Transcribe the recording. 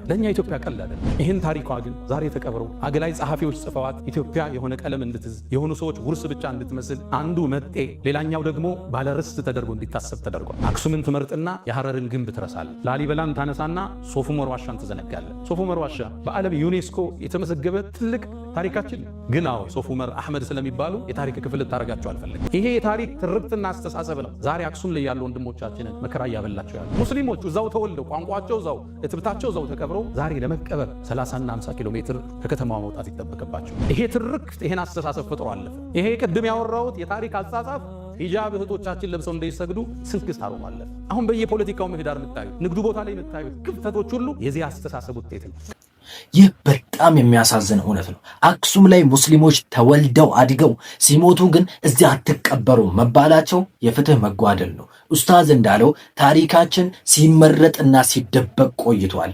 ለኛ ኢትዮጵያ ቀላል ይሄን ታሪኳ ግን ዛሬ ተቀብረው አገላይ ጸሐፊዎች ጽፈዋት ኢትዮጵያ የሆነ ቀለም እንድትዝ የሆኑ ሰዎች ውርስ ብቻ እንድትመስል አንዱ መጤ ሌላኛው ደግሞ ባለርስት ተደርጎ እንዲታሰብ ተደርጓል። አክሱምን ትመርጥና የሐረርን ግንብ ትረሳል። ላሊበላን ታነሳና ሶፍ ዑመር ዋሻን ትዘነጋለ። ሶፍ ዑመር ዋሻ በዓለም ዩኔስኮ የተመዘገበ ትልቅ ታሪካችን ግን ሶፍ ዑመር አህመድ ስለሚባሉ የታሪክ ክፍል ታረጋቸው አልፈልግም። ይሄ የታሪክ ትርክትና አስተሳሰብ ነው ዛሬ አክሱም ላይ ያሉ ወንድሞቻችንን መከራ ያበላቸው ያሉ ሙስሊሞቹ እዛው ተወልደው ቋንቋቸው እዛው እትብታቸው እዛው ተቀብረው ዛሬ ለመቀበር 30 እና 50 ኪሎ ሜትር ከከተማው መውጣት ይተበከባቸው። ይሄ ትርክት ይሄን አስተሳሰብ ፈጥሮ አለፈ። ይሄ ቅድም ያወራሁት የታሪክ አጻጻፍ ሂጃብ እህቶቻችን ለብሰው እንደይሰግዱ ስንክስ ታሮማለ። አሁን በየፖለቲካው ምህዳር የምታዩ ንግዱ ቦታ ላይ የምታዩ ክፍተቶች ሁሉ የዚህ አስተሳሰብ ውጤት ነው። ይህ በጣም የሚያሳዝን እውነት ነው። አክሱም ላይ ሙስሊሞች ተወልደው አድገው ሲሞቱ ግን እዚያ አትቀበሩ መባላቸው የፍትህ መጓደል ነው። ኡስታዝ እንዳለው ታሪካችን ሲመረጥና ሲደበቅ ቆይቷል።